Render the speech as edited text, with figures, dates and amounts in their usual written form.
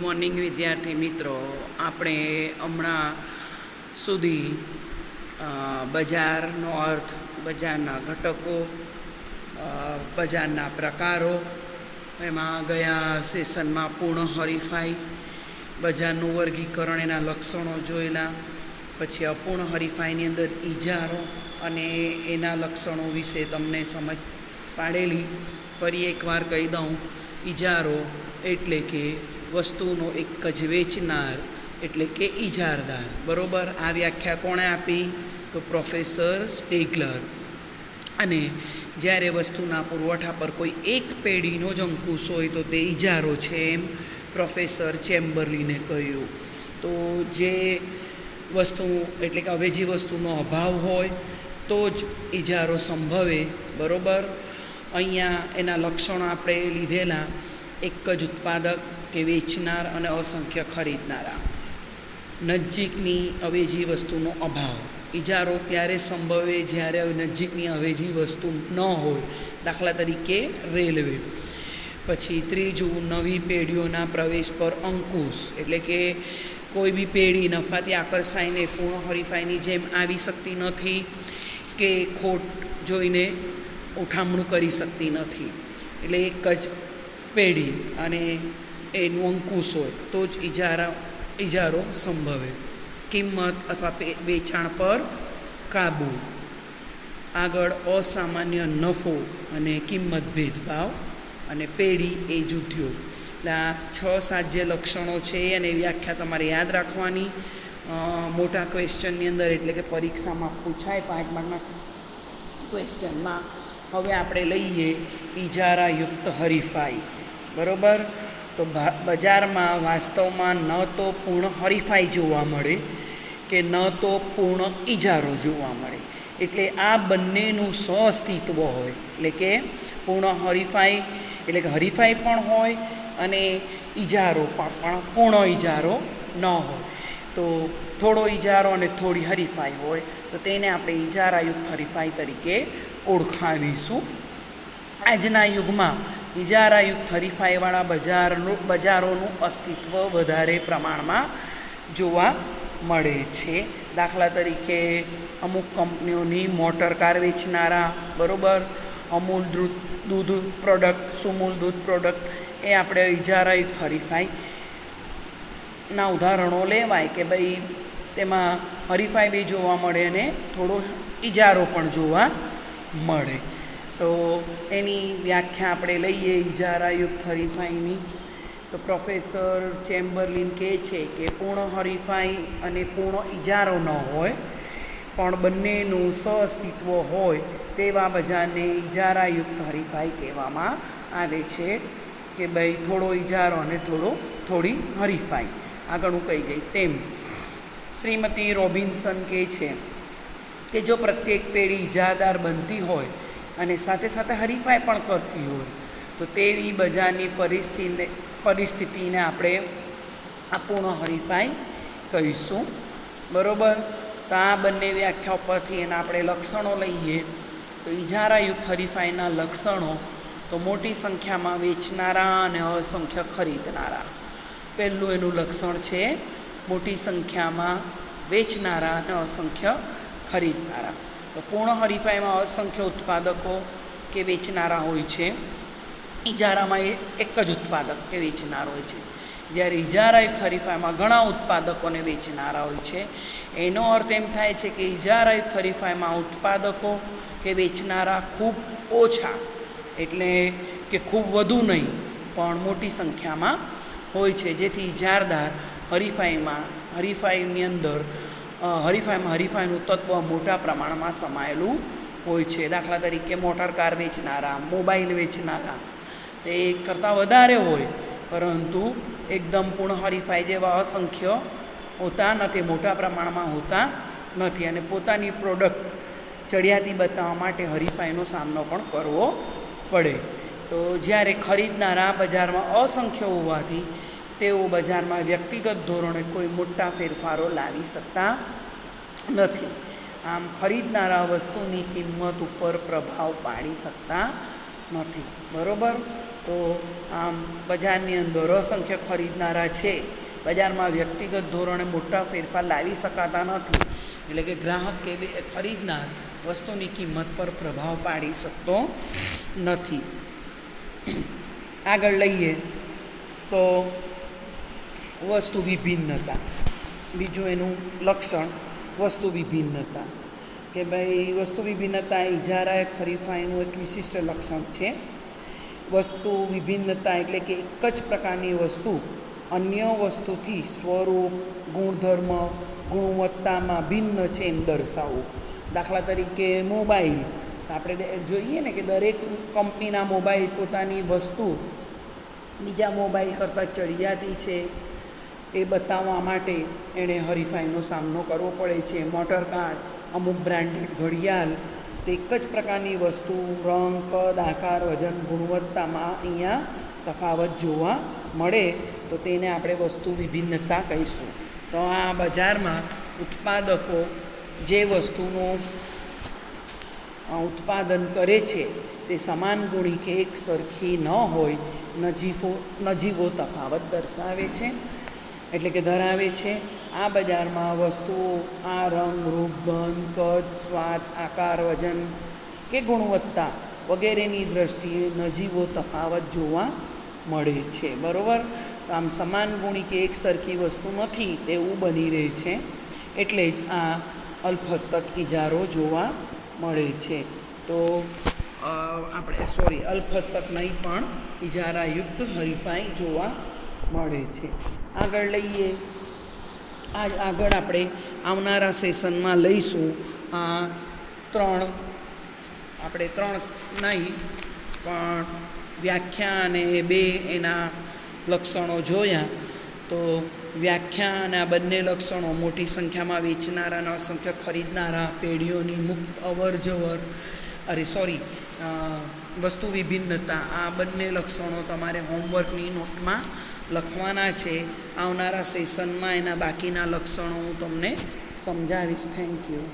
Morning વિદ્યાર્થી મિત્રો, આપણે હમણાં સુધી બજારનો અર્થ, બજારના ઘટકો, બજારના પ્રકારો, એમાં ગયા સેશનમાં પૂર્ણ હરીફાઈ, બજારનું વર્ગીકરણ, એના લક્ષણો જોયેલા. પછી અપૂર્ણ હરીફાઈની અંદર ઇજારો અને એના લક્ષણો વિશે તમને સમજ પાડેલી. ફરી એકવાર કહી દઉં, ઇજારો એટલે કે વસ્તુનો એક જ વેચનાર એટલે કે ઇજારદાર. બરાબર, આ વ્યાખ્યા કોણે આપી? તો પ્રોફેસર સ્ટેગલર. અને જ્યારે વસ્તુના પુરવઠા પર કોઈ એક પેઢીનો જ અંકુશ હોય તો તે ઇજારો છે, એમ પ્રોફેસર ચેમ્બરલીને કહ્યું. તો જે વસ્તુ એટલે કે અવેજી વસ્તુનો અભાવ હોય તો જ ઇજારો સંભવે. બરાબર, અહીંયા એના લક્ષણો આપણે લીધેલા: એક જ ઉત્પાદક કે વેચનાર અને અસંખ્ય ખરીદનારા. નજીકની અવેજી વસ્તુનો અભાવ. ઇજારો ત્યારે સંભવે જ્યારે નજીકની અવેજી વસ્તુ ન હોય, દાખલા તરીકે રેલવે. પછી ત્રીજું, નવી પેઢીઓના પ્રવેશ પર અંકુશ, એટલે કે કોઈ બી પેઢી નફાથી આકર્ષાઈને પૂર્ણ હરીફાઈની જેમ આવી શકતી નથી કે ખોટ જોઈને ઉઠામણું કરી શકતી નથી. એટલે એક જ પેઢી અને એનું અંકુશ હોય તો જ ઇજારો સંભવે. કિંમત અથવા વેચાણ પર કાબૂ. આગળ અસામાન્ય નફો અને કિંમત ભેદભાવ અને પેઢી એ જૂથ્યો. એટલે આ 6-7 જે લક્ષણો છે અને વ્યાખ્યા તમારે યાદ રાખવાની મોટા ક્વેશ્ચનની અંદર, એટલે કે પરીક્ષામાં પૂછાય 5 માર્કના ક્વેશ્ચનમાં. હવે આપણે લઈએ ઇજારાયુક્ત હરીફાઈ. બરાબર, તો બજારમાં વાસ્તવમાં ન તો પૂર્ણ હરીફાઈ જોવા મળે કે ન તો પૂર્ણ ઇજારો જોવા મળે. એટલે આ બંનેનું સહઅસ્તિત્વ હોય, એટલે કે પૂર્ણ હરીફાઈ એટલે કે હરીફાઈ પણ હોય અને ઇજારો પણ પૂર્ણ ઇજારો ન હોય. તો થોડો ઇજારો અને થોડી હરીફાઈ હોય તો તેને આપણે ઇજારાયુક્ત હરીફાઈ તરીકે ઓળખાવીશું. આજના યુગમાં ઇજારાયુક્ત હરીફાઈવાળા બજારોનું અસ્તિત્વ વધારે પ્રમાણમાં જોવા મળે છે. દાખલા તરીકે અમુક કંપનીઓની મોટર કાર વેચનારા, બરાબર, અમૂલ દૂધ પ્રોડક્ટ, સુમૂલ દૂધ પ્રોડક્ટ, એ આપણે ઇજારાયુક્ત હરીફાઈના ઉદાહરણો લેવાય કે ભાઈ તેમાં હરીફાઈ બી જોવા મળે અને થોડો ઇજારો પણ જોવા મળે. તો એની વ્યાખ્યા આપણે લઈએ ઇજારાયુક્ત હરીફાઈની. તો પ્રોફેસર ચેમ્બરલીન કહે છે કે પૂર્ણ હરીફાઈ અને પૂર્ણ ઇજારો ન હોય પણ બંનેનું સહઅસ્તિત્વ હોય તેવા બજારને ઇજારાયુક્ત હરીફાઈ કહેવામાં આવે છે. કે ભાઈ થોડો ઇજારો અને થોડી હરીફાઈ. આગળ હું કહી ગઈ તેમ શ્રીમતી રોબિન્સન કહે છે કે જો પ્રત્યેક પેઢી ઇજારદાર બનતી હોય અને સાથે સાથે હરીફાઈ પણ કરતી હોય તો તેવી બજારની પરિસ્થિતિને આપણે અપૂર્ણ હરીફાઈ કહીશું. બરાબર, તો આ બંને વ્યાખ્યા પરથી એના આપણે લક્ષણો લઈએ. તો ઇજારાયુક્ત હરીફાઈના લક્ષણો તો મોટી સંખ્યામાં વેચનારા અને અસંખ્ય ખરીદનારા. પહેલું એનું લક્ષણ છે મોટી સંખ્યામાં વેચનારા અને અસંખ્ય ખરીદનારા. તો પૂર્ણ હરીફાઈમાં અસંખ્ય ઉત્પાદકો કે વેચનારા હોય છે. ઇજારામાં એક જ ઉત્પાદક કે વેચનાર હોય છે, જ્યારે ઇજારાયુક્ત હરીફાઈમાં ઘણા ઉત્પાદકોને વેચનારા હોય છે. એનો અર્થ એમ થાય છે કે ઇજારાયુક્ત હરીફાઈમાં ઉત્પાદકો કે વેચનારા ખૂબ ઓછા, એટલે કે ખૂબ વધુ નહીં પણ મોટી સંખ્યામાં હોય છે, જેથી ઇજારદાર હરીફાઈની અંદર હરીફાઈનું તત્વ મોટા પ્રમાણમાં સમાયેલું હોય છે. દાખલા તરીકે મોટર કાર વેચનારા, મોબાઈલ વેચનારા એ કરતાં વધારે હોય, પરંતુ એકદમ પૂર્ણ હરીફાઈ જેવા અસંખ્ય હોતા નથી, મોટા પ્રમાણમાં હોતા નથી, અને પોતાની પ્રોડક્ટ ચડિયાતી બતાવવા માટે હરીફાઈનો સામનો પણ કરવો પડે. તો જ્યારે ખરીદનારા બજારમાં અસંખ્ય હોવાથી તેઓ બજારમાં વ્યક્તિગત ધોરણે કોઈ મોટા ફેરફારો લાવી શકતા નથી. આમ ખરીદનારા વસ્તુની કિંમત ઉપર પ્રભાવ પાડી શકતા નથી. બરાબર, તો આમ બજારની અંદર અસંખ્ય ખરીદનારા છે. બજારમાં વ્યક્તિગત ધોરણે મોટા ફેરફાર લાવી શકાતા નથી. એટલે કે ગ્રાહક કે ખરીદનાર વસ્તુની કિંમત પર પ્રભાવ પાડી શકતો નથી. આગળ લઈએ તો વસ્તુ વિભિન્નતા. બીજું એનું લક્ષણ વસ્તુ વિભિન્નતા, કે ભાઈ વસ્તુ વિભિન્નતા એ ઇજારા હરીફાઈનું એક વિશિષ્ટ લક્ષણ છે. વસ્તુ વિભિન્નતા એટલે કે એક જ પ્રકારની વસ્તુ અન્ય વસ્તુથી સ્વરૂપ, ગુણધર્મ, ગુણવત્તામાં ભિન્ન છે એમ દર્શાવવું. દાખલા તરીકે મોબાઈલ, આપણે જોઈએ ને કે દરેક કંપનીના મોબાઈલ પોતાની વસ્તુ બીજા મોબાઈલ કરતાં ચડિયાતી છે એ બતાવવા માટે એણે હરીફાઈનો સામનો કરવો પડે છે. મોટર કાર, અમુક બ્રાન્ડેડ ઘડિયાળ, તો એક જ પ્રકારની વસ્તુ રંગ, કદ, આકાર, વજન, ગુણવત્તામાં અહીંયા તફાવત જોવા મળે તો તેને આપણે વસ્તુ વિભિન્નતા કહીશું. તો આ બજારમાં ઉત્પાદકો જે વસ્તુનું ઉત્પાદન કરે છે તે સમાન ગુણી કે એક સરખી ન હોય, નજીવો તફાવત દર્શાવે છે, એટલે કે ધરાવે છે. આ બજારમાં વસ્તુઓ આ રંગ, રૂપ, ગંધ, કદ, સ્વાદ, આકાર, વજન કે ગુણવત્તા વગેરેની દૃષ્ટિએ નજીવો તફાવત જોવા મળે છે. બરાબર? તો આમ સમાન ગુણી કે એક સરખી વસ્તુ નથી તેવું બની રહે છે. એટલે જ આ અલ્પહસ્તક ઇજારો જોવા મળે છે. તો આપણે અલ્પહસ્તક નહીં પણ ઇજારાયુક્ત હરીફાઈ જોવા મળે છે. આગળ લઈએ. આગળ આપણે આવનારા સેશનમાં લઈશું ત્રણ નહીં પણ વ્યાખ્યા અને 2 એના લક્ષણો જોયા. તો વ્યાખ્યા અને આ બંને લક્ષણો મોટી સંખ્યામાં વેચનારા અને અસંખ્ય ખરીદનારા, પેઢીઓની મુક્ત અવરજવર વસ્તુ વિભિન્નતા, આ બંને લક્ષણો તમારે હોમવર્કની નોટમાં લખવાના છે. આવનારા સેશનમાં એના બાકીના લક્ષણો હું તમને સમજાવીશ. Thank you.